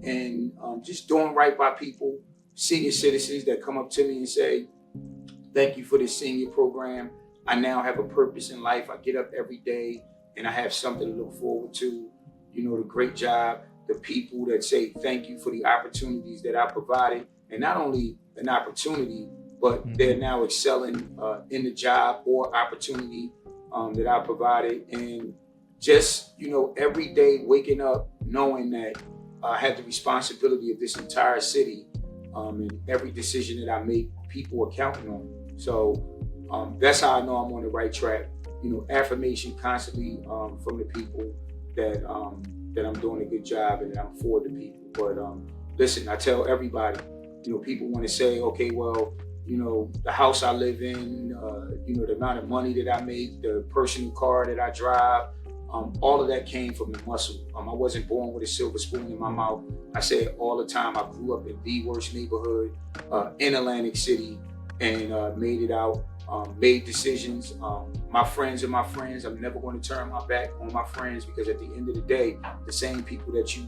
and just doing right by people, senior citizens that come up to me and say, thank you for this senior program. I now have a purpose in life. I get up every day and I have something to look forward to. You know, the great job, the people that say thank you for the opportunities that I provided. And not only an opportunity, but they're now excelling in the job or opportunity that I provided. And just, you know, every day waking up knowing that I have the responsibility of this entire city, and every decision that I make, people are counting on me. So that's how I know I'm on the right track. You know, affirmation constantly from the people that I'm doing a good job and that I'm for the people. But listen, I tell everybody, you know, people want to say, okay, well, you know, the house I live in, you know, the amount of money that I make, the personal car that I drive, all of that came from the muscle. I wasn't born with a silver spoon in my mouth. I say it all the time. I grew up in the worst neighborhood in Atlantic City and made it out, made decisions. My friends are my friends. I'm never going to turn my back on my friends because at the end of the day, the same people that you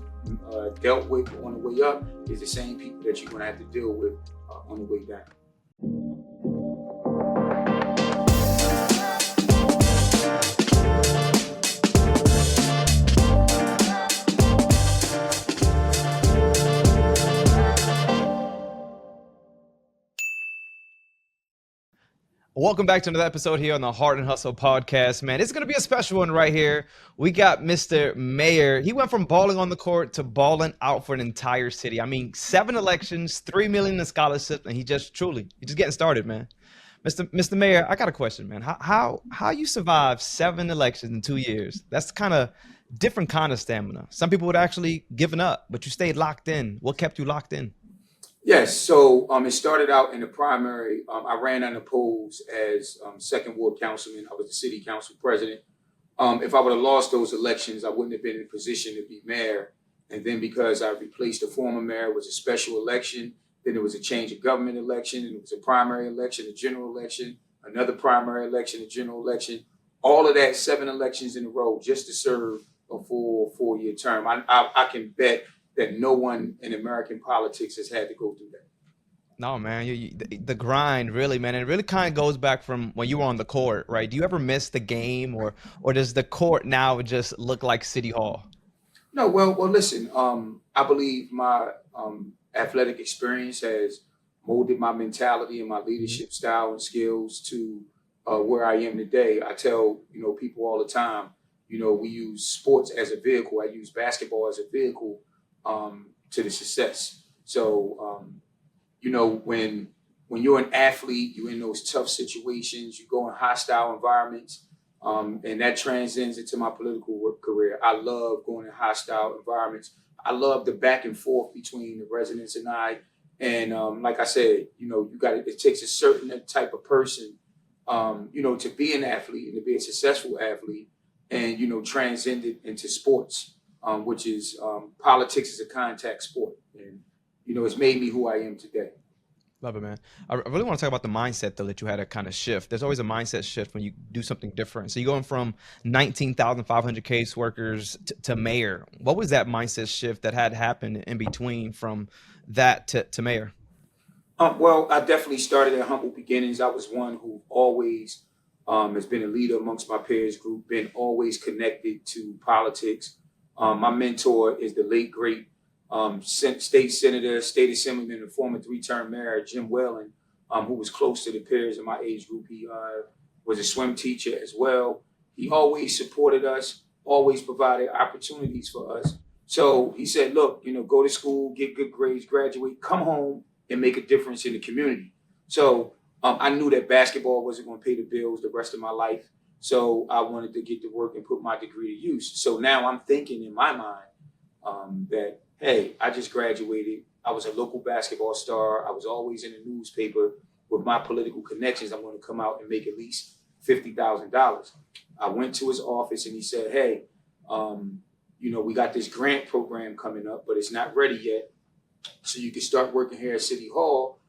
dealt with on the way up is the same people that you're going to have to deal with on the way down. Welcome back to another episode here on the Hart Hustle Podcast, man. It's going to be a special one right here. We got Mr. Mayor. He went from balling on the court to balling out for an entire city. I mean, 7 elections, $3 million in scholarships, and he's just getting started, man. Mr. Mayor, I got a question, man. How you survive 7 elections in 2 years? That's kind of different kind of stamina. Some people would actually given up, but you stayed locked in. What kept you locked in? Yes, so it started out in the primary. I ran unopposed as second ward councilman. I was the city council president. If I would have lost those elections, I wouldn't have been in a position to be mayor. And then because I replaced the former mayor, it was a special election. Then there was a change of government election, and it was a primary election, a general election, another primary election, a general election. All of that, 7 elections in a row just to serve a full 4-year term. I can bet that no one in American politics has had to go through that. No, man, the grind, really, man. It really kind of goes back from when you were on the court, right? Do you ever miss the game, or does the court now just look like City Hall? No, well, listen. I believe my athletic experience has molded my mentality and my leadership style and skills to where I am today. I tell people all the time. We use sports as a vehicle. I use basketball as a vehicle to the success. So, when you're an athlete, you're in those tough situations, you go in hostile environments, and that transcends into my political work career. I love going in hostile environments. I love the back and forth between the residents and I. And like I said, it takes a certain type of person, to be an athlete and to be a successful athlete and, transcend it into sports. Which is politics is a contact sport. And, it's made me who I am today. Love it, man. I really want to talk about the mindset, though, that you had to kind of shift. There's always a mindset shift when you do something different. So you're going from 19,500 caseworkers to mayor. What was that mindset shift that had happened in between from that to mayor? Well, I definitely started at humble beginnings. I was one who always has been a leader amongst my peers group, been always connected to politics. My mentor is the late, great state senator, state assemblyman, and former 3-term mayor, Jim Whalen, who was close to the peers in my age group. He was a swim teacher as well. He always supported us, always provided opportunities for us. So he said, look, go to school, get good grades, graduate, come home and make a difference in the community. So I knew that basketball wasn't going to pay the bills the rest of my life. So I wanted to get to work and put my degree to use. So now I'm thinking in my mind that, hey, I just graduated. I was a local basketball star. I was always in the newspaper. With my political connections, I'm going to come out and make at least $50,000. I went to his office and he said, hey, we got this grant program coming up, but it's not ready yet. So you can start working here at City Hall.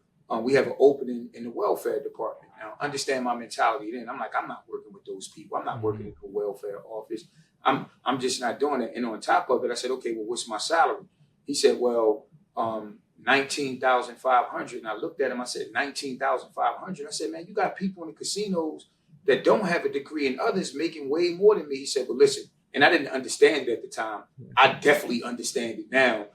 We have an opening in the welfare department. Now, understand my mentality then. I'm like, I'm not working with those people. I'm not working in the welfare office. I'm just not doing it. And on top of it, I said, okay, well, what's my salary? He said, well, 19,500. And I looked at him, I said, 19,500. I said, man, you got people in the casinos that don't have a degree and others making way more than me. He said, well, listen, and I didn't understand it at the time. I definitely understand it now.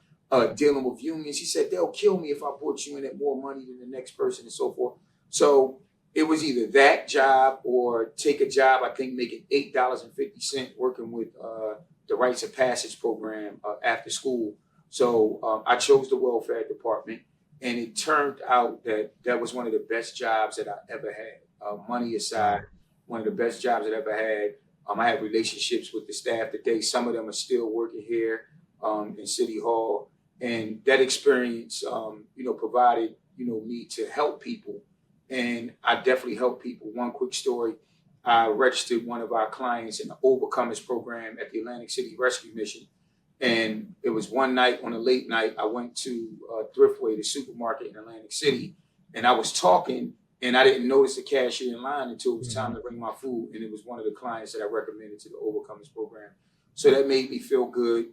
Dealing with unions, he said, they'll kill me if I brought you in at more money than the next person and so forth. So it was either that job or take a job, I think making $8.50 working with the Rites of Passage program after school. So I chose the welfare department, and it turned out that that was one of the best jobs that I ever had. Money aside, one of the best jobs I ever had. I have relationships with the staff today. Some of them are still working here in City Hall. And that experience, provided, me to help people. And I definitely help people. One quick story. I registered one of our clients in the Overcomers program at the Atlantic City Rescue Mission. And it was one night on a late night, I went to Thriftway, the supermarket in Atlantic City, and I was talking, and I didn't notice the cashier in line until it was time to bring my food. And it was one of the clients that I recommended to the Overcomers program. So that made me feel good.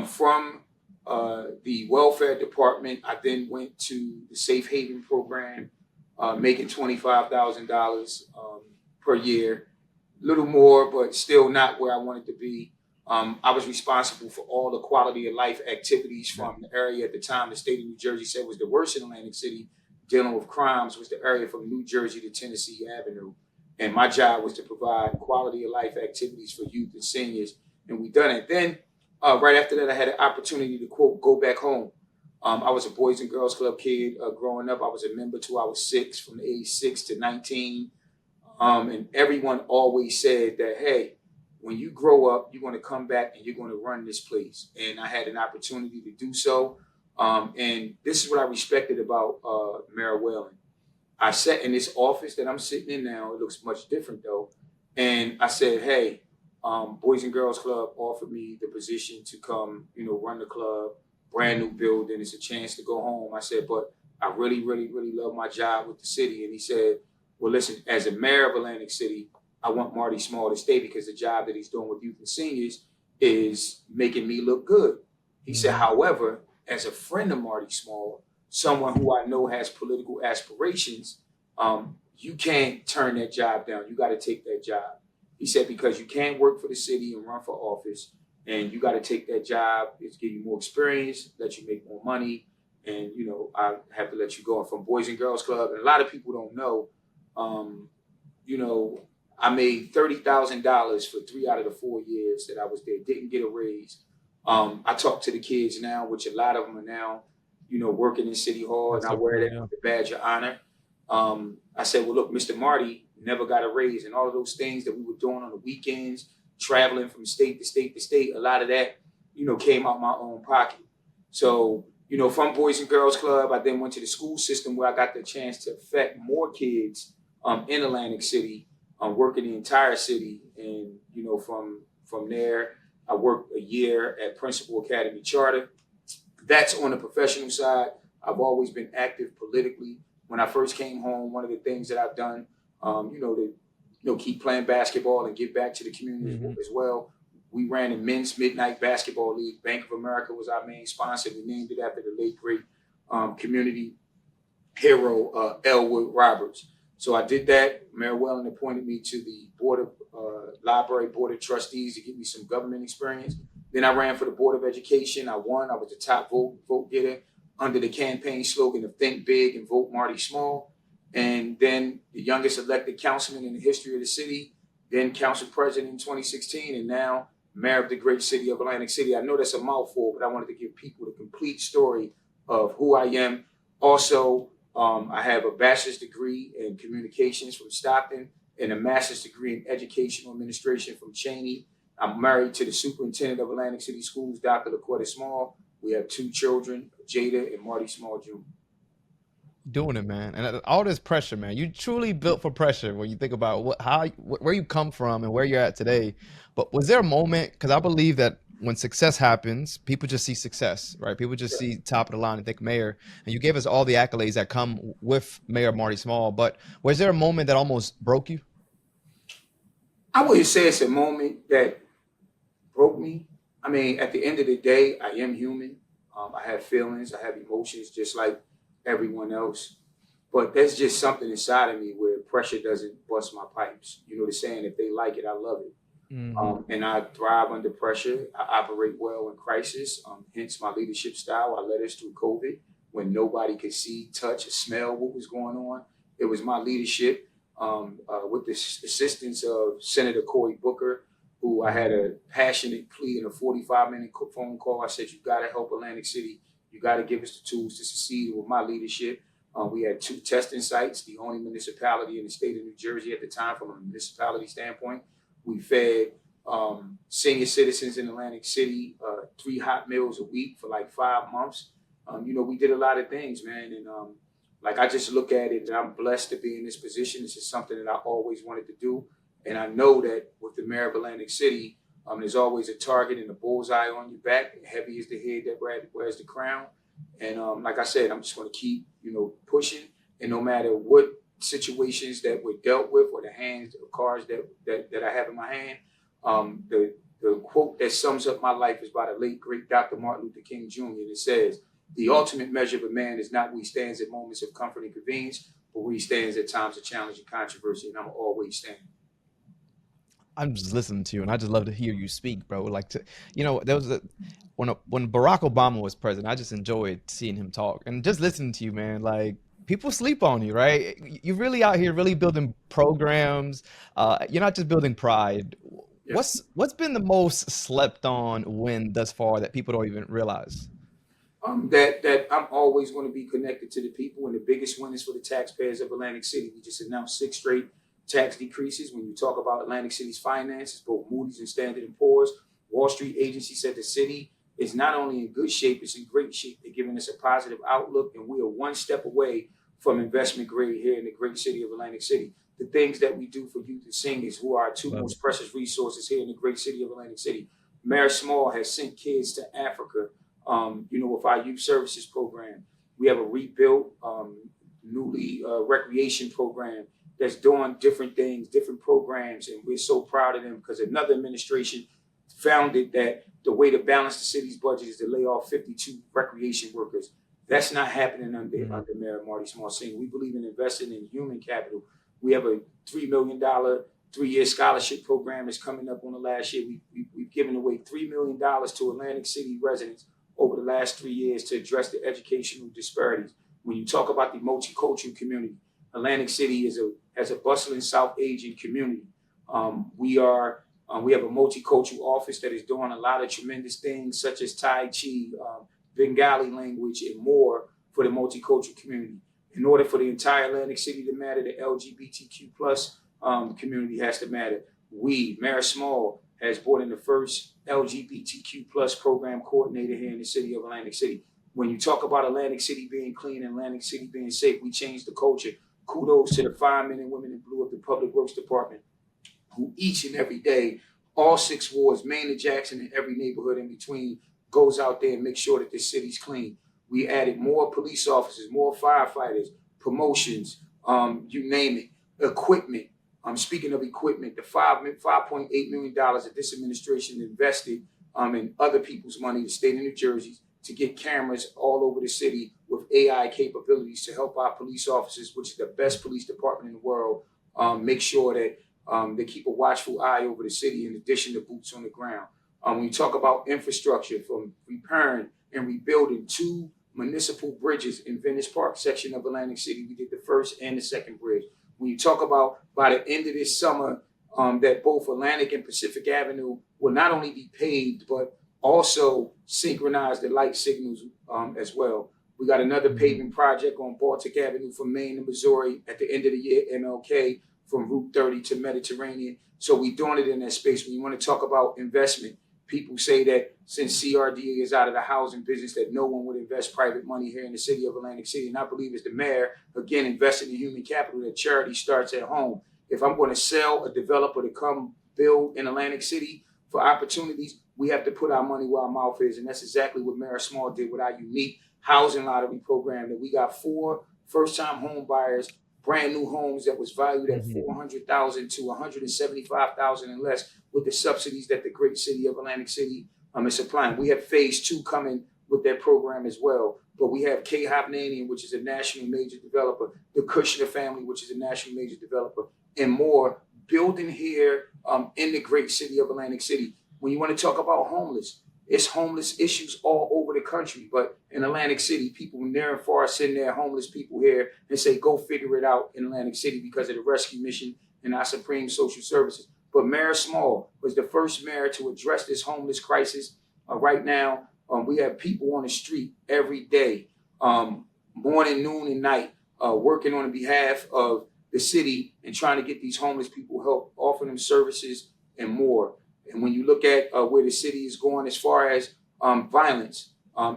From the welfare department, I then went to the Safe Haven program, making $25,000 per year. A little more, but still not where I wanted to be. I was responsible for all the quality of life activities from the area at the time. The state of New Jersey said was the worst in Atlantic City. Dealing with crimes was the area from New Jersey to Tennessee Avenue. And my job was to provide quality of life activities for youth and seniors. And we done it. Then right after that, I had an opportunity to, quote, go back home. I was a Boys and Girls Club kid growing up. I was a member till I was 6, from the age 6 to 19. And everyone always said that, hey, when you grow up, you're going to come back and you're going to run this place. And I had an opportunity to do so. And this is what I respected about Mayor Whalen. I sat in this office that I'm sitting in now. It looks much different, though. And I said, hey, Boys and Girls Club offered me the position to come, run the club, brand new building. It's a chance to go home. I said, but I really, really, really love my job with the city. And he said, well, listen, as a mayor of Atlantic City, I want Marty Small to stay because the job that he's doing with youth and seniors is making me look good. He said, however, as a friend of Marty Small, someone who I know has political aspirations, you can't turn that job down. You got to take that job. He said, because you can't work for the city and run for office, and you got to take that job. It's give you more experience, let you make more money, and, I have to let you go. And from Boys and Girls Club, and a lot of people don't know, I made $30,000 for 3 out of the 4 years that I was there. Didn't get a raise. I talk to the kids now, which a lot of them are now, working in City Hall, and I wear that with the badge of honor. I said, well, look, Mr. Marty never got a raise, and all of those things that we were doing on the weekends, traveling from state to state to state, a lot of that, came out my own pocket. So, from Boys and Girls Club, I then went to the school system where I got the chance to affect more kids in Atlantic City. Working the entire city, and from there, I worked a year at Principal Academy Charter. That's on the professional side. I've always been active politically. When I first came home, one of the things that I've done, to keep playing basketball and give back to the community as well. We ran a men's midnight basketball league. Bank of America was our main sponsor. We named it after the late great community hero Elwood Roberts. So I did that. Mayor Whalen appointed me to the Library Board of Trustees to give me some government experience. Then I ran for the Board of Education. I won. I was the top vote getter under the campaign slogan of Think Big and Vote Marty Small. And then the youngest elected councilman in the history of the city, then council president in 2016, and now mayor of the great city of Atlantic City. I know that's a mouthful, but I wanted to give people the complete story of who I am. Also, I have a bachelor's degree in communications from Stockton and a master's degree in educational administration from Cheney. I'm married to the superintendent of Atlantic City Schools, Dr. LaQuetta Small. We have 2 children, Jada and Marty Small Jr. Doing it, man. And all this pressure, man. You truly built for pressure when you think about where you come from and where you're at today. But was there a moment, because I believe that when success happens, people just see success, right? People just see top of the line and think mayor. And you gave us all the accolades that come with Mayor Marty Small. But was there a moment that almost broke you? I wouldn't say it's a moment that broke me. I mean, at the end of the day, I am human. I have feelings, I have emotions just like everyone else. But there's just something inside of me where pressure doesn't bust my pipes. You know the saying, if they like it, I love it. Hmm. And I thrive under pressure. I operate well in crisis. Hence my leadership style. I led us through COVID when nobody could see, touch, or smell what was going on. It was my leadership with the assistance of Senator Cory Booker, who I had a passionate plea in a 45-minute phone call. I said, you got to help Atlantic City. You got to give us the tools to succeed with my leadership. We had 2 testing sites, the only municipality in the state of New Jersey at the time from a municipality standpoint. We fed senior citizens in Atlantic City 3 hot meals a week for like 5 months. We did a lot of things, man. And like I just look at it and I'm blessed to be in this position. This is something that I always wanted to do. And I know that with the mayor of Atlantic City, there's always a target and a bullseye on your back. Heavy is the head that wears the crown. And like I said, I'm just going to keep, pushing. And no matter what situations that we're dealt with or the hands or cards that I have in my hand, the quote that sums up my life is by the late, great Dr. Martin Luther King Jr. And it says, the ultimate measure of a man is not where he stands at moments of comfort and convenience, but where he stands at times of challenge and controversy. And I'm always standing. I'm just listening to you, and I just love to hear you speak, bro. Like, there was when Barack Obama was president, I just enjoyed seeing him talk and just listening to you, man. Like, people sleep on you, right? You're really out here, really building programs. You're not just building pride. Yeah. What's been the most slept on win thus far that people don't even realize? That I'm always going to be connected to the people, and the biggest one is for the taxpayers of Atlantic City. We just announced 6 straight tax decreases. When you talk about Atlantic City's finances, both Moody's and Standard & Poor's, Wall Street agency said the city is not only in good shape, it's in great shape. They're giving us a positive outlook, and we are one step away from investment grade here in the great city of Atlantic City. The things that we do for youth and seniors, who are our 2 most precious resources here in the great city of Atlantic City. Mayor Small has sent kids to Africa, with our youth services program. We have a rebuilt, newly recreation program that's doing different things, different programs, and we're so proud of them because another administration found it that the way to balance the city's budget is to lay off 52 recreation workers. That's not happening under Mayor Marty Small. We believe in investing in human capital. We have a $3 million 3-year scholarship program that's coming up on the last year. We've given away $3 million to Atlantic City residents over the last 3 years to address the educational disparities. When you talk about the multicultural community, Atlantic City has a bustling South Asian community. We have a multicultural office that is doing a lot of tremendous things such as Tai Chi, Bengali language, and more for the multicultural community. In order for the entire Atlantic City to matter, the LGBTQ plus community has to matter. Mayor Small, has brought in the first LGBTQ plus program coordinator here in the city of Atlantic City. When you talk about Atlantic City being clean and Atlantic City being safe, we changed the culture. Kudos to the 5 men and women in blue of the Public Works Department, who each and every day, all 6 wards, Main to Jackson, and every neighborhood in between, goes out there and makes sure that this city's clean. We added more police officers, more firefighters, promotions, you name it, equipment. Speaking of equipment, the $5.8 million that this administration invested in other people's money, the state of New Jersey, to get cameras all over the city with AI capabilities to help our police officers, which is the best police department in the world, make sure that they keep a watchful eye over the city in addition to boots on the ground. When you talk about infrastructure, from repairing and rebuilding 2 municipal bridges in Venice Park section of Atlantic City, we did the first and the second bridge. When you talk about by the end of this summer, that both Atlantic and Pacific Avenue will not only be paved, but also synchronize the light signals as well. We got another paving project on Baltic Avenue from Maine to Missouri at the end of the year, MLK, from Route 30 to Mediterranean. So we're doing it in that space. When you want to talk about investment, people say that since CRDA is out of the housing business, that no one would invest private money here in the city of Atlantic City. And I believe as the mayor, again, investing in human capital, that charity starts at home. If I'm going to sell a developer to come build in Atlantic City for opportunities, we have to put our money where our mouth is. And that's exactly what Mayor Small did with our unique housing lottery program, that we got 4 first-time home buyers, brand new homes that was valued at $400,000 to $175,000 and less, with the subsidies that the great city of Atlantic City is supplying. We have phase 2 coming with that program as well. But we have K. Hopnanian, which is a national major developer, the Kushner family, which is a national major developer, and more building here in the great city of Atlantic City. When you want to talk about homeless, it's homeless issues all over the country. But in Atlantic City, people near and far send their homeless people here and say, go figure it out in Atlantic City because of the rescue mission and our supreme social services. But Mayor Small was the first mayor to address this homeless crisis. Right now, we have people on the street every day, morning, noon, and night, working on behalf of the city and trying to get these homeless people help, offer them services and more. And when you look at where the city is going as far as violence,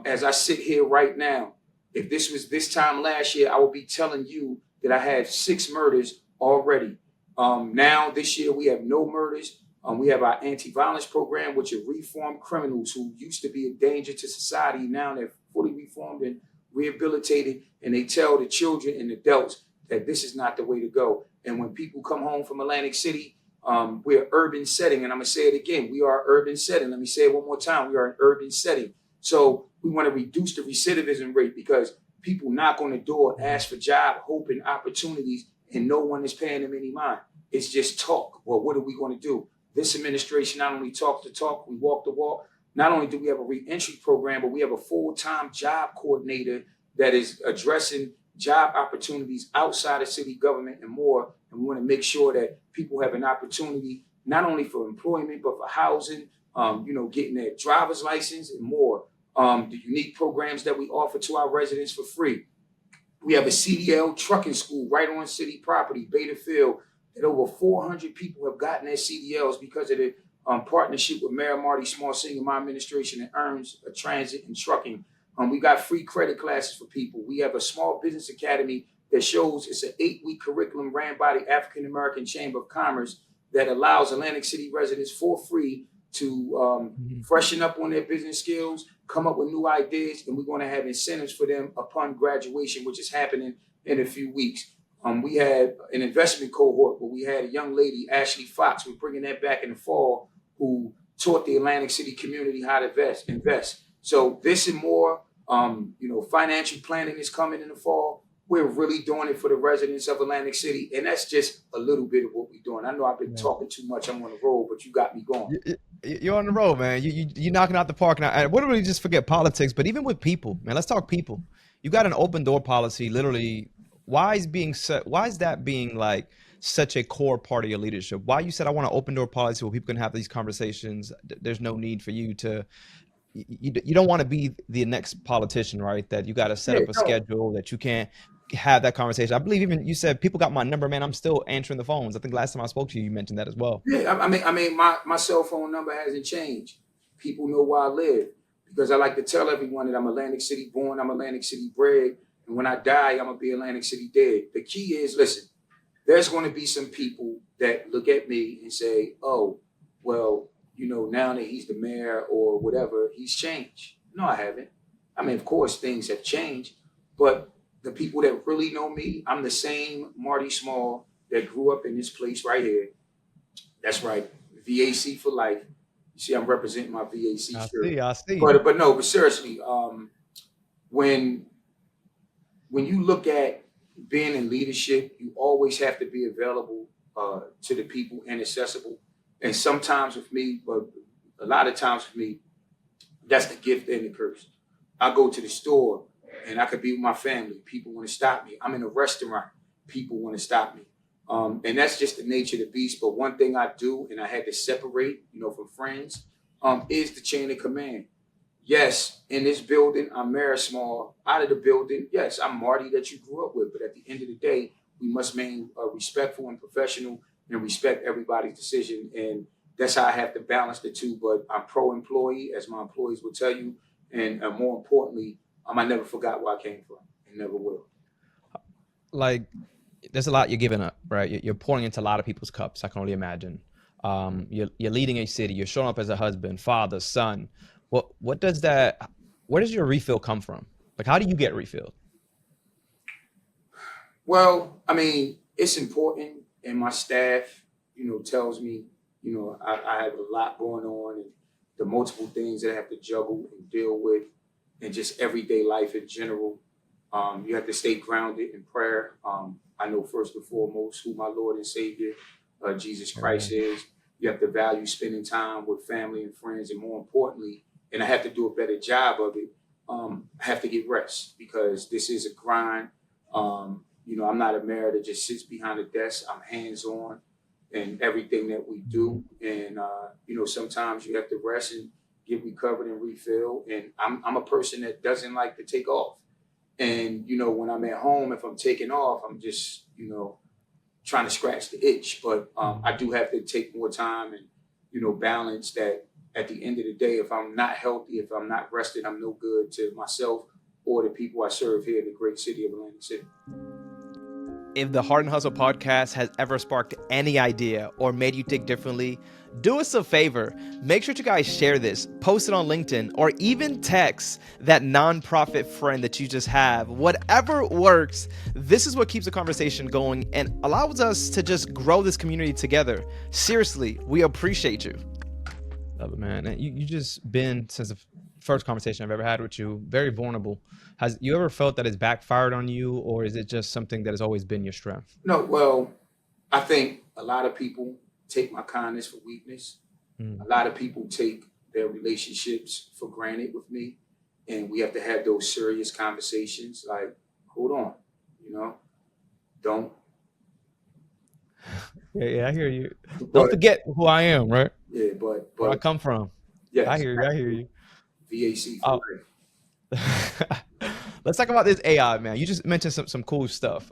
as I sit here right now, if this was this time last year, I would be telling you that I had 6 murders already. Now this year we have no murders. We have our anti-violence program, which are reformed criminals who used to be a danger to society. Now they're fully reformed and rehabilitated, and they tell the children and adults that this is not the way to go. And when people come home from Atlantic City, we're an urban setting. And I'm going to say it again. We are an urban setting. Let me say it one more time. We are an urban setting. So we want to reduce the recidivism rate because people knock on the door, ask for job, hope, and opportunities, and no one is paying them any mind. It's just talk. Well, what are we going to do? This administration not only talks the talk, we walk the walk. Not only do we have a re-entry program, but we have a full-time job coordinator that is addressing job opportunities outside of city government and more. And we want to make sure that people have an opportunity, not only for employment, but for housing, getting their driver's license and more. The unique programs that we offer to our residents for free. We have a CDL trucking school right on city property, Beta Field, that over 400 people have gotten their CDLs because of the partnership with Mayor Marty Small, Senior, my administration, and earns a transit and trucking. We got free credit classes for people. We have a small business academy that shows it's an 8-week curriculum ran by the African American Chamber of Commerce that allows Atlantic City residents for free to freshen up on their business skills, come up with new ideas, and we're going to have incentives for them upon graduation, which is happening in a few weeks. We had an investment cohort where we had a young lady, Ashley Fox, we're bringing that back in the fall, who taught the Atlantic City community how to invest. So this and more, financial planning is coming in the fall. We're really doing it for the residents of Atlantic City. And that's just a little bit of what we're doing. I know I've been talking too much. I'm on the road, but you got me going. You're on the road, man. You're knocking out the park. And I wouldn't really just forget politics, but even with people, man, let's talk people. You got an open door policy, literally. Why is that being like such a core part of your leadership? Why you said I want an open door policy where people can have these conversations? There's no need for you to. You don't want to be the next politician, right? That you got to set up a schedule that you can't have that conversation. I believe even you said people got my number, man. I'm still answering the phones. I think last time I spoke to you, you mentioned that as well. Yeah, I mean, my cell phone number hasn't changed. People know where I live because I like to tell everyone that I'm Atlantic City born, I'm Atlantic City bred, and when I die, I'm gonna be Atlantic City dead. The key is, listen, there's going to be some people that look at me and say, "Oh, well, now that he's the mayor or whatever, he's changed." No, I haven't. I mean, of course, things have changed, but the people that really know me, I'm the same Marty Small that grew up in this place right here. That's right, VAC for life. You see, I'm representing my VAC shirt. I see. But seriously, when you look at being in leadership, you always have to be available to the people and accessible. And sometimes with me, but a lot of times with me, that's the gift and the curse. I go to the store and I could be with my family. People want to stop me. I'm in a restaurant. People want to stop me. And that's just the nature of the beast. But one thing I do, and I had to separate, from friends, is the chain of command. Yes, in this building, I'm Mayor Small. Out of the building, yes, I'm Marty that you grew up with. But at the end of the day, we must remain respectful and professional and respect everybody's decision. And that's how I have to balance the two. But I'm pro-employee, as my employees will tell you. And more importantly, I never forgot where I came from and never will. Like, there's a lot you're giving up, right? You're pouring into a lot of people's cups. I can only imagine. You're leading a city. You're showing up as a husband, father, son. Where does your refill come from? Like, how do you get refilled? Well, I mean, it's important. And my staff, tells me, I have a lot going on and the multiple things that I have to juggle and deal with. and just everyday life in general. You have to stay grounded in prayer. I know first and foremost who my Lord and Savior, Jesus Christ is. You have to value spending time with family and friends, and more importantly, and I have to do a better job of it, I have to get rest because this is a grind. I'm not a mayor that just sits behind a desk. I'm hands-on in everything that we do. And, sometimes you have to rest and get recovered and refill. And I'm a person that doesn't like to take off. And, when I'm at home, if I'm taking off, I'm just, trying to scratch the itch. But I do have to take more time and, balance that. At the end of the day, if I'm not healthy, if I'm not rested, I'm no good to myself or the people I serve here in the great city of Atlantic City. If the Hart Hustle Podcast has ever sparked any idea or made you think differently, do us a favor. Make sure you guys share this, post it on LinkedIn, or even text that nonprofit friend that you just have. Whatever works, this is what keeps the conversation going and allows us to just grow this community together. Seriously, we appreciate you. Love it, man. And you just been, since the first conversation I've ever had with you, very vulnerable. Has you ever felt that it's backfired on you, or is it just something that has always been your strength? No, well, I think a lot of people take my kindness for weakness. A lot of people take their relationships for granted with me. And we have to have those serious conversations like, hold on, don't. Yeah, I hear you. Don't forget who I am, right? Yeah, but Where I come from. Yes, I hear you. VAC for life. Let's talk about this AI, man. You just mentioned some cool stuff.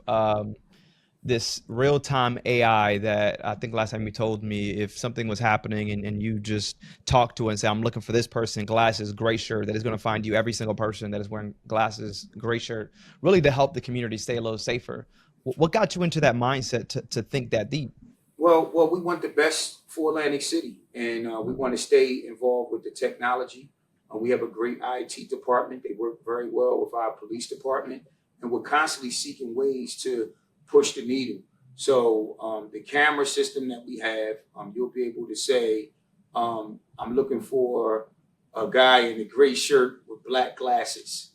This real-time AI that I think last time you told me if something was happening and you just talk to it and say, I'm looking for this person, glasses, gray shirt, that is going to find you every single person that is wearing glasses, gray shirt, really to help the community stay a little safer. What got you into that mindset to think that deep? Well, we want the best for Atlantic City, and we want to stay involved with the technology. We have a great IT department. They work very well with our police department, and we're constantly seeking ways to push the needle. So the camera system that we have, you'll be able to say, I'm looking for a guy in a gray shirt with black glasses,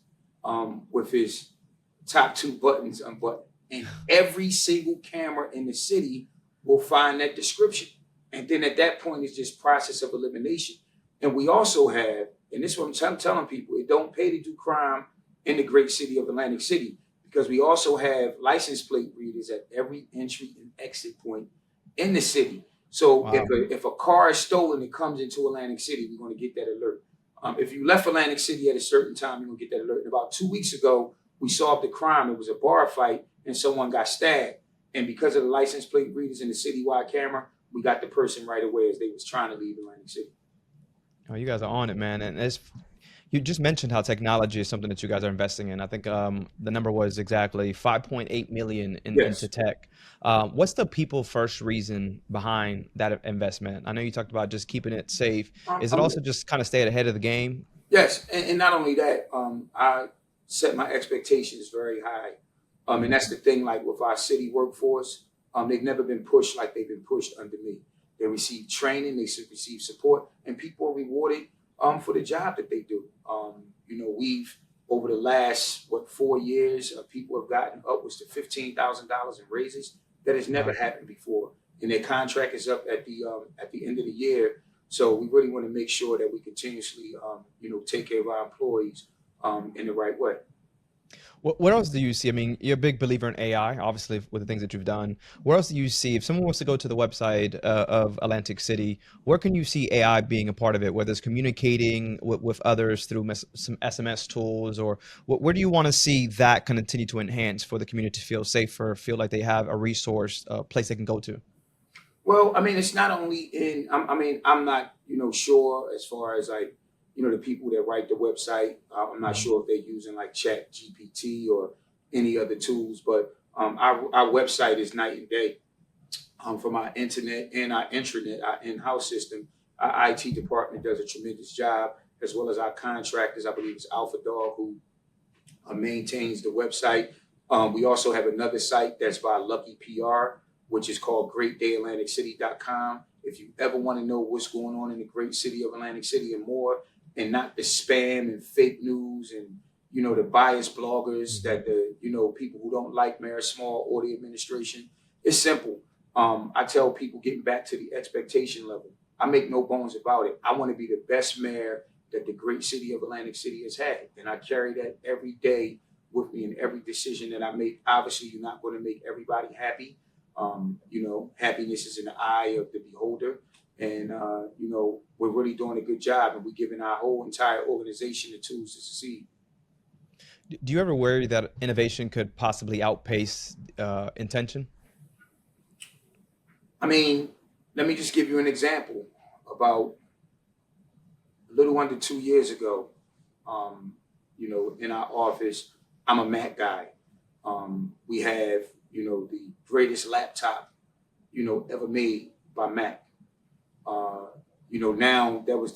with his top two buttons unbuttoned. And every single camera in the city will find that description. And then at that point, it's just process of elimination. And we also have, and this is what I'm telling people, it don't pay to do crime in the great city of Atlantic City, because we also have license plate readers at every entry and exit point in the city. So wow. if a car is stolen and comes into Atlantic City, we're going to get that alert. If you left Atlantic City at a certain time, you're going to get that alert. And about 2 weeks ago, we solved the crime. It was a bar fight and someone got stabbed. And because of the license plate readers and the citywide camera, we got the person right away as they was trying to leave Atlantic City. Oh, you guys are on it, man. And you just mentioned how technology is something that you guys are investing in. I think the number was exactly 5.8 million into tech. What's the people first reason behind that investment? I know you talked about just keeping it safe. Is it also just kind of stay ahead of the game? Yes, and not only that, I set my expectations very high. And that's the thing, like with our city workforce, they've never been pushed like they've been pushed under me. They receive training, they receive support, and people are rewarded for the job that they do. We've, over the last, 4 years, people have gotten upwards to $15,000 in raises. That has never happened before. And their contract is up at the end of the year. So we really want to make sure that we continuously, take care of our employees in the right way. What else do you see? I mean, you're a big believer in AI, obviously, with the things that you've done. What else do you see? If someone wants to go to the website of Atlantic City, where can you see AI being a part of it, whether it's communicating with others through some SMS tools, or where do you want to see that continue to enhance for the community to feel safer, feel like they have a resource, a place they can go to? Well, I mean, it's not only in, I'm not, sure as far as like, the people that write the website. I'm not sure if they're using like Chat GPT or any other tools, but our website is night and day. From our internet and our intranet, our in-house system, our IT department does a tremendous job, as well as our contractors. I believe it's Alpha Dog who maintains the website. We also have another site that's by Lucky PR, which is called GreatDayAtlanticCity.com. If you ever want to know what's going on in the great city of Atlantic City and more, and not the spam and fake news and, the biased bloggers that people who don't like Mayor Small or the administration. It's simple. I tell people getting back to the expectation level. I make no bones about it. I want to be the best mayor that the great city of Atlantic City has had. And I carry that every day with me in every decision that I make. Obviously, you're not going to make everybody happy. Happiness is in the eye of the beholder. And, we're really doing a good job, and we're giving our whole entire organization the tools to succeed. Do you ever worry that innovation could possibly outpace intention? I mean, let me just give you an example. About a little under 2 years ago, in our office, I'm a Mac guy. We have, the greatest laptop, ever made by Mac. Now that was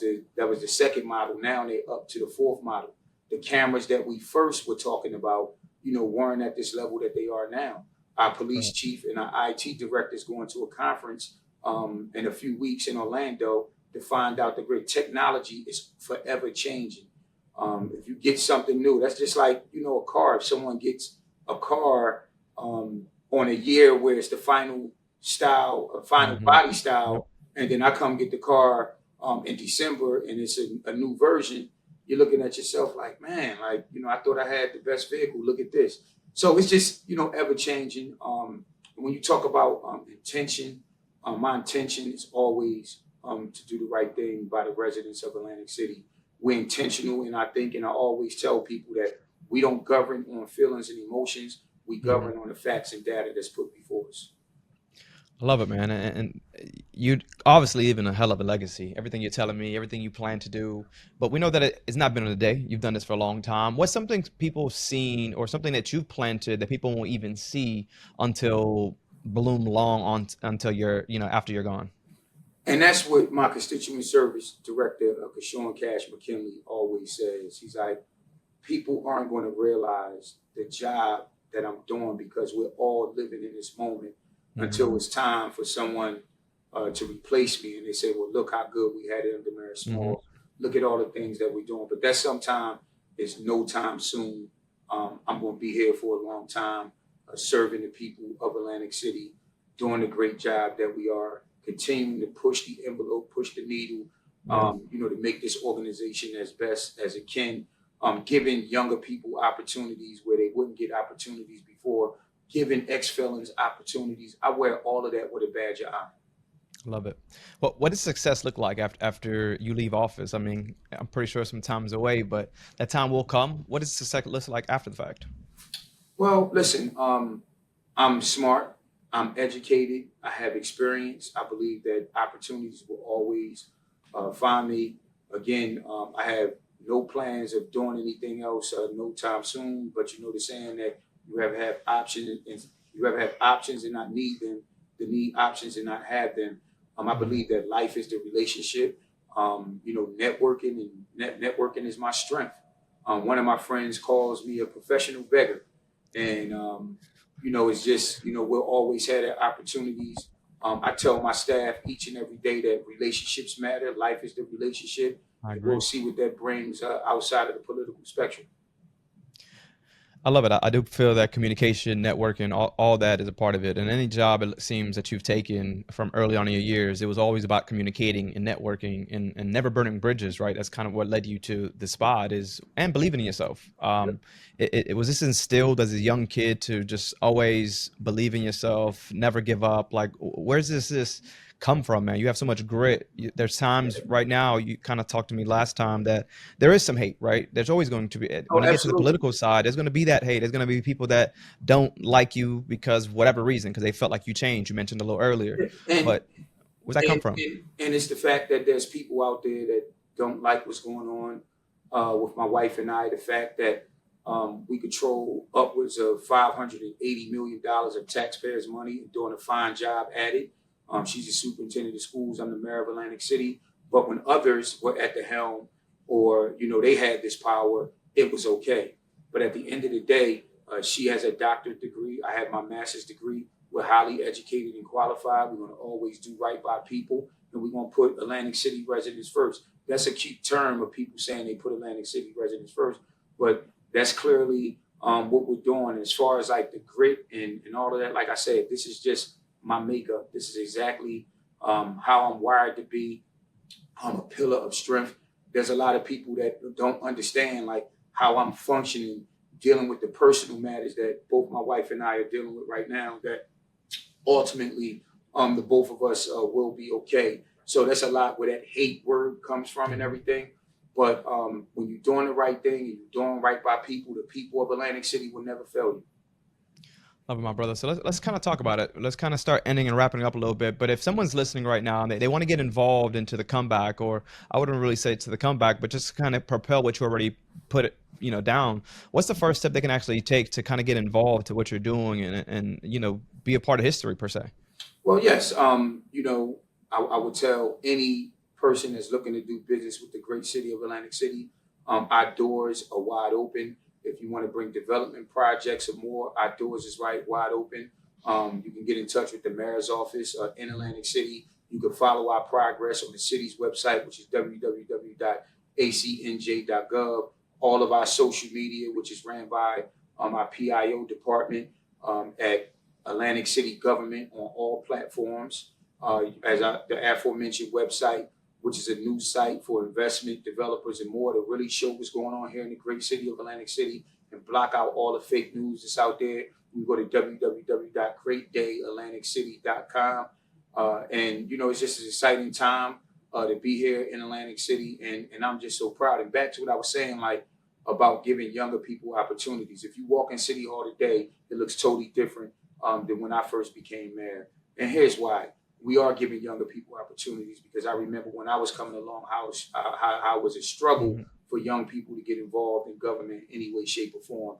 the second model. Now they're up to the fourth model. The cameras that we first were talking about, weren't at this level that they are now. Our police chief and our IT director is going to a conference in a few weeks in Orlando to find out the great technology is forever changing. If you get something new, that's just like, a car. If someone gets a car on a year where it's the final style, final body style, and then I come get the car in December and it's a new version, you're looking at yourself like, man, I thought I had the best vehicle. Look at this. So it's just, ever changing. When you talk about intention, my intention is always to do the right thing by the residents of Atlantic City. We're intentional, and I always tell people that we don't govern on feelings and emotions. We govern on the facts and data that's put before us. I love it, man. And you obviously leaving a hell of a legacy. Everything you're telling me, everything you plan to do. But we know that it's not been in a day. You've done this for a long time. What's something people have seen or something that you've planted that people won't even see until bloom long on until you're, after you're gone? And that's what my constituent service director, Kashawn Cash McKinley, always says. He's like, people aren't going to realize the job that I'm doing because we're all living in this moment until it's time for someone to replace me. And they say, well, look how good we had it under Mayor Small. Look at all the things that we're doing. But that sometime is no time soon. I'm going to be here for a long time, serving the people of Atlantic City, doing the great job that we are, continuing to push the envelope, push the needle, to make this organization as best as it can, giving younger people opportunities where they wouldn't get opportunities before, giving ex-felons opportunities. I wear all of that with a badge of honor. Love it. Well, what does success look like after you leave office? I mean, I'm pretty sure some time's away, but that time will come. What does success look like after the fact? Well, listen, I'm smart. I'm educated. I have experience. I believe that opportunities will always find me. Again, I have no plans of doing anything else no time soon. But you know the saying that you have options and you have options and not need them. To need options and not have them. I believe that life is the relationship. Networking and networking is my strength. One of my friends calls me a professional beggar, and it's just we'll always have the opportunities. I tell my staff each and every day that relationships matter. Life is the relationship. We'll see what that brings outside of the political spectrum. I love it. I do feel that communication, networking, all that is a part of it. And any job, it seems, that you've taken from early on in your years, it was always about communicating and networking and never burning bridges, right? That's kind of what led you to the spot and believing in yourself. It was this instilled as a young kid to just always believe in yourself, never give up. Like, where's this come from, man? You have so much grit. There's times right now, you kind of talked to me last time that there is some hate, right? There's always going to be, when you get to the political side, there's going to be that hate. There's going to be people that don't like you because whatever reason, because they felt like you changed. You mentioned a little earlier, but where's that come from? And it's the fact that there's people out there that don't like what's going on with my wife and I. The fact that we control upwards of $580 million of taxpayers' money and doing a fine job at it. She's the superintendent of schools. I'm the mayor of Atlantic City. But when others were at the helm or, they had this power, it was okay. But at the end of the day, she has a doctorate degree. I have my master's degree. We're highly educated and qualified. We're going to always do right by people. And we're going to put Atlantic City residents first. that's a cute term of people saying they put Atlantic City residents first, but that's clearly what we're doing as far as like the grit and all of that. Like I said, this is just my makeup. This is exactly how I'm wired to be. I'm a pillar of strength. There's a lot of people that don't understand like how I'm functioning, dealing with the personal matters that both my wife and I are dealing with right now, that ultimately the both of us will be okay. So that's a lot where that hate word comes from and everything. But when you're doing the right thing and you're doing right by people, the people of Atlantic City will never fail you. Love it, my brother. So let's kind of talk about it. Let's kind of start ending and wrapping up a little bit. But if someone's listening right now and they want to get involved into the comeback, or I wouldn't really say to the comeback, but just kind of propel what you already put it, down. What's the first step they can actually take to kind of get involved to what you're doing and be a part of history per se? Well, yes. I would tell any person that's looking to do business with the great city of Atlantic City, our doors are wide open. If you want to bring development projects or more, our doors is wide open. You can get in touch with the mayor's office in Atlantic City. You can follow our progress on the city's website, which is www.acnj.gov. All of our social media, which is ran by our PIO department at Atlantic City Government on all platforms. The aforementioned website, which is a new site for investment developers and more to really show what's going on here in the great city of Atlantic City and block out all the fake news that's out there. You can go to www.greatdayatlanticcity.com. It's just an exciting time to be here in Atlantic City. And I'm just so proud. And back to what I was saying, like about giving younger people opportunities. If you walk in City Hall today, it looks totally different than when I first became mayor. And here's why. We are giving younger people opportunities, because I remember when I was coming along, how it was a struggle for young people to get involved in government in any way, shape, or form.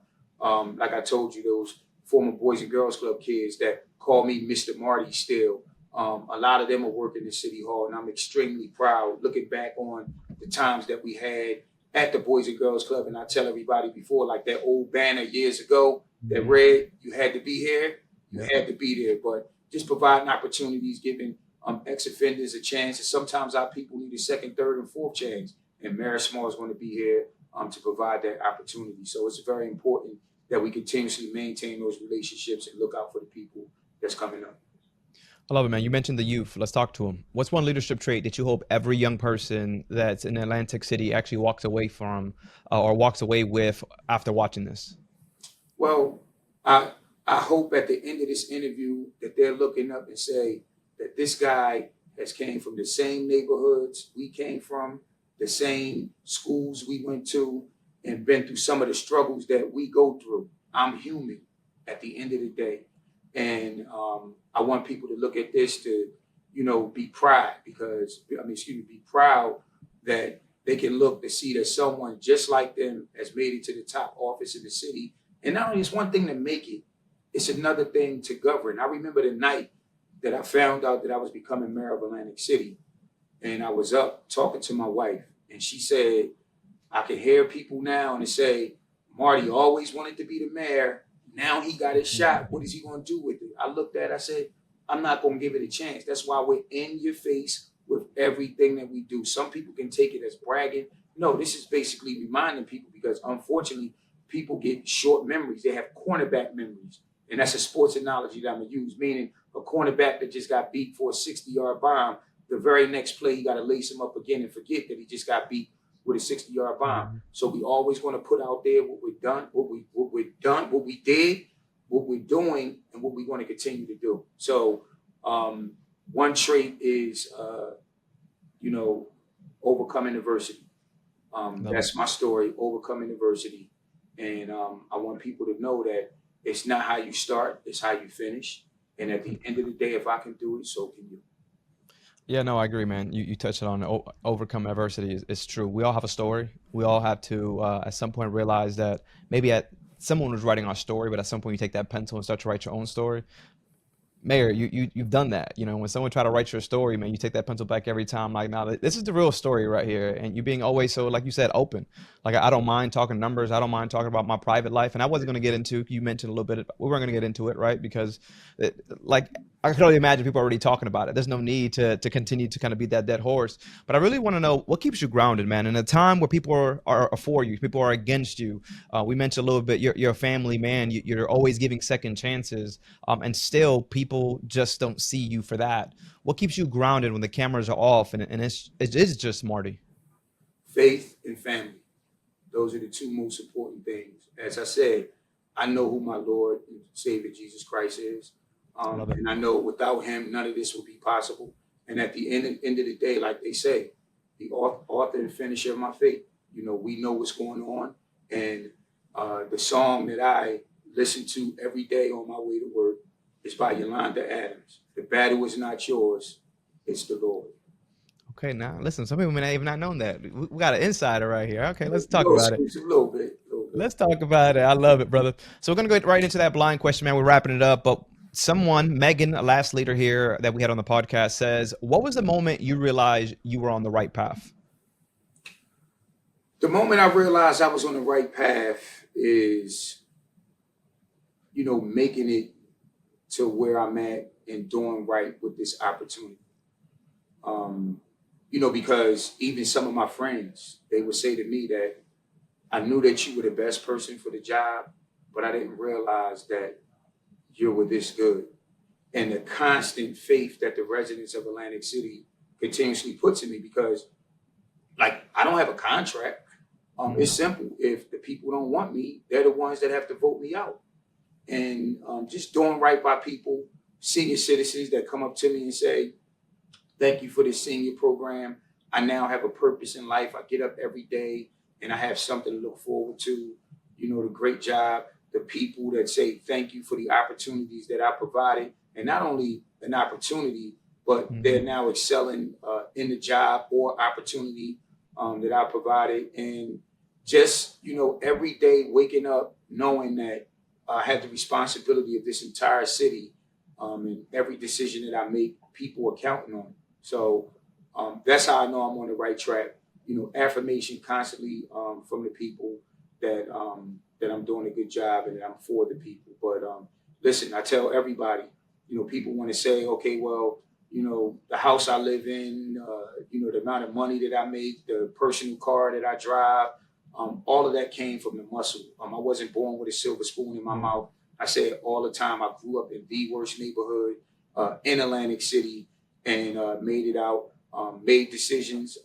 Like I told you, those former Boys and Girls Club kids that call me Mr. Marty still, a lot of them are working in City Hall, and I'm extremely proud looking back on the times that we had at the Boys and Girls Club. And I tell everybody before, like that old banner years ago that read, "You had to be here, you had to be there." But just providing opportunities, giving ex-offenders a chance. And sometimes our people need a second, third, and fourth chance. And Mayor Small is going to be here to provide that opportunity. So it's very important that we continuously maintain those relationships and look out for the people that's coming up. I love it, man. You mentioned the youth. Let's talk to them. What's one leadership trait that you hope every young person that's in Atlantic City actually walks away from or walks away with after watching this? Well, I hope at the end of this interview that they're looking up and say that this guy has came from the same neighborhoods we came from, the same schools we went to, and been through some of the struggles that we go through. I'm human at the end of the day. And I want people to look at this to, be proud be proud that they can look to see that someone just like them has made it to the top office in the city. And not only is one thing to make it, it's another thing to govern. I remember the night that I found out that I was becoming mayor of Atlantic City, and I was up talking to my wife, and she said, I can hear people now and they say, Marty always wanted to be the mayor. Now he got his shot. What is he going to do with it? I looked at it, I said, I'm not going to give it a chance. That's why we're in your face with everything that we do. Some people can take it as bragging. No, this is basically reminding people, because unfortunately, people get short memories. They have cornerback memories. And that's a sports analogy that I'm going to use, meaning a cornerback that just got beat for a 60-yard bomb. The very next play, you got to lace him up again and forget that he just got beat with a 60-yard bomb. So we always want to put out there what we've done, what we did, what we're doing, and what we want to continue to do. So one trait is, overcoming adversity. That's my story, overcoming adversity. And I want people to know that it's not how you start, it's how you finish. And at the end of the day, if I can do it, so can you. Yeah, no, I agree, man. You touched on overcome adversity. It's true. We all have a story. We all have to, at some point, realize that maybe someone was writing our story, but at some point you take that pencil and start to write your own story. Mayor, you've done that. You know, when someone try to write your story, man, you take that pencil back every time. Like, now this is the real story right here, and you being always so, like you said, open. Like, I don't mind talking numbers. I don't mind talking about my private life, and I wasn't going to get into. You mentioned a little bit. We weren't going to get into it, right? Because, like, I can only imagine people are already talking about it. There's no need to continue to kind of beat that dead horse. But I really want to know what keeps you grounded, man. In a time where people are for you, people are against you. We mentioned a little bit. You're a family man. You're always giving second chances, and still people just don't see you for that. What keeps you grounded when the cameras are off and it is just Marty? Faith and family. Those are the two most important things. As I said, I know who my Lord and Savior Jesus Christ is. I love it. And I know without him, none of this would be possible. And at the end of the day, like they say, the author and finisher of my faith, we know what's going on. And the song that I listen to every day on my way to work is by Yolanda Adams. The battle is not yours, it's the Lord. Okay, now listen, some people may not even not known that. We got an insider right here. Okay, let's A talk little about it. exclusive, a little bit, a little bit. Let's talk about it. I love it, brother. So we're gonna go right into that blind question, man. We're wrapping it up, but someone, Megan, a last leader here that we had on the podcast, says, "What was the moment you realized you were on the right path?" The moment I realized I was on the right path is, making it to where I'm at and doing right with this opportunity. Because even some of my friends, they would say to me that I knew that you were the best person for the job, but I didn't realize that you were this good. And the constant faith that the residents of Atlantic City continuously puts in me, because like I don't have a contract. It's simple. If the people don't want me, they're the ones that have to vote me out. And just doing right by people, senior citizens that come up to me and say, thank you for this senior program. I now have a purpose in life. I get up every day and I have something to look forward to. The great job, the people that say thank you for the opportunities that I provided. And not only an opportunity, but they're now excelling in the job or opportunity that I provided. And just, every day waking up knowing that I had the responsibility of this entire city, and every decision that I make, people are counting on. So that's how I know I'm on the right track. Affirmation constantly from the people that that I'm doing a good job and that I'm for the people. But listen, I tell everybody, people want to say, okay, well, the house I live in, the amount of money that I make, the personal car that I drive, all of that came from the muscle. I wasn't born with a silver spoon in my mouth. I say it all the time. I grew up in the worst neighborhood in Atlantic City and made it out, made decisions.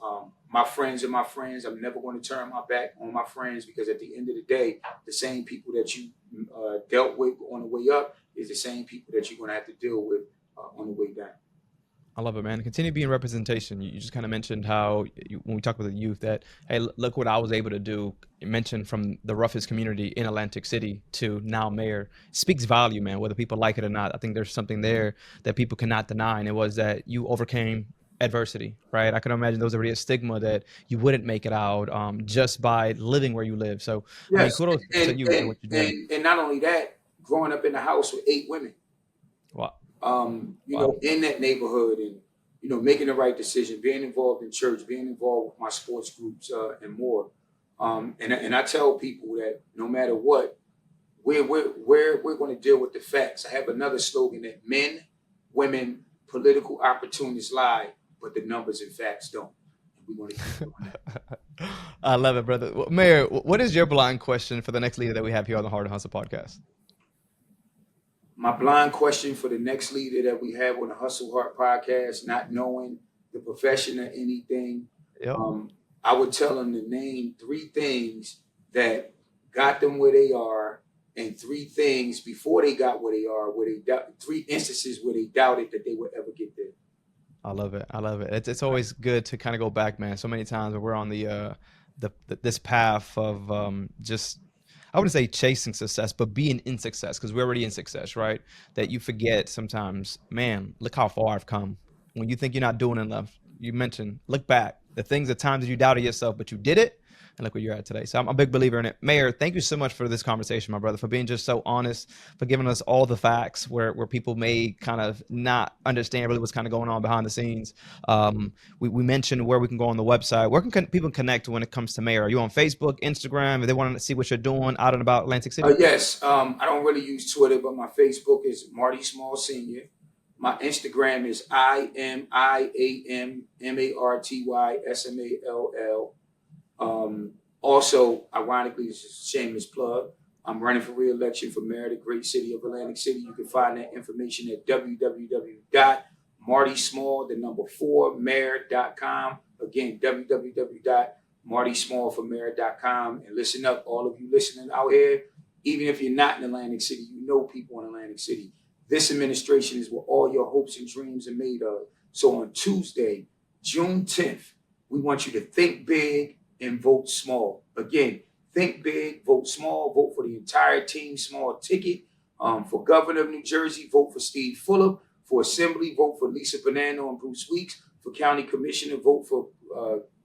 My friends are my friends. I'm never going to turn my back on my friends, because at the end of the day, the same people that you dealt with on the way up is the same people that you're going to have to deal with on the way down. I love it, man. Continue being representation. You just kind of mentioned how when we talk about the youth that, hey, look what I was able to do. You mentioned from the roughest community in Atlantic City to now mayor. Speaks value, man, whether people like it or not. I think there's something there that people cannot deny. And it was that you overcame adversity, right? I can imagine there was already a stigma that you wouldn't make it out just by living where you live. So, I mean, Yes, kudos to and you and and what you're doing. and not only that, growing up in the house with 8 women, Wow. Wow. in that neighborhood, and making the right decision, being involved in church, being involved with my sports groups, and more. And I tell people that no matter what, we're going to deal with the facts. I have another slogan that men, women, political opportunities lie, but the numbers and facts don't. And we want to keep doing that. I love it, brother. Well, Mayor, what is your blind question for the next leader that we have here on the Hart Hustle Podcast? My blind question for the next leader that we have on the Hustle Heart podcast, not knowing the profession or anything, Yep. I would tell them to name 3 things that got them where they are, and 3 things before they got where they are, 3 instances where they doubted that they would ever get there. I love it. I love it. It's always good to kind of go back, man. So many times when we're on the this path of just, I wouldn't say chasing success, but being in success, because we're already in success, right? That you forget sometimes, man, look how far I've come. When you think you're not doing enough, you mentioned, look back. The times that you doubted yourself, but you did it. and look where you're at today. So I'm a big believer in it. Mayor, thank you so much for this conversation, my brother, for being just so honest, for giving us all the facts where people may kind of not understand really what's kind of going on behind the scenes. We mentioned where we can go on the website. Where can people connect when it comes to Mayor? Are you on Facebook, Instagram? If they want to see what you're doing out and about Atlantic City? Yes. I don't really use Twitter, but my Facebook is Marty Small Senior. My Instagram is IMIAMMARTYSMALL. Also, ironically, it's just a shameless plug. I'm running for re-election for mayor of the great city of Atlantic City. You can find that information at www.martysmall4mayor.com. Again, www.martysmall4mayor.com. And listen up, all of you listening out here, even if you're not in Atlantic City, you know people in Atlantic City. This administration is what all your hopes and dreams are made of. So on Tuesday, June 10th, we want you to think big and vote small. Again, think big, vote small, vote for the entire team, small ticket. For governor of New Jersey, vote for Steve Fuller. For assembly, vote for Lisa Bonanno and Bruce Weeks. For county commissioner, vote for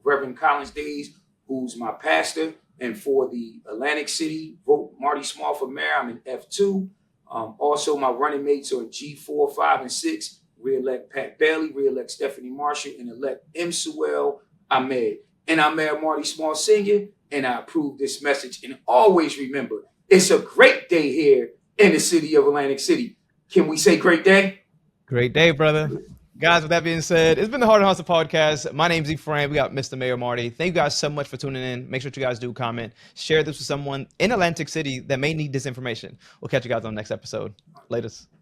Reverend Collins Days, who's my pastor. And for the Atlantic City, vote Marty Small for mayor. I'm in F2. Also, my running mates are in G4, 5, and 6. Re-elect Pat Bailey, re-elect Stephanie Marshall, and elect M. Sewell Ahmed. And I'm Mayor Marty Small Sr., and I approve this message. And always remember, it's a great day here in the city of Atlantic City. Can we say great day? Great day, brother. Guys, with that being said, it's been the Hart Hustle Podcast. My name's Ephraim. We got Mr. Mayor Marty. Thank you guys so much for tuning in. Make sure you guys do comment. Share this with someone in Atlantic City that may need this information. We'll catch you guys on the next episode. Latest.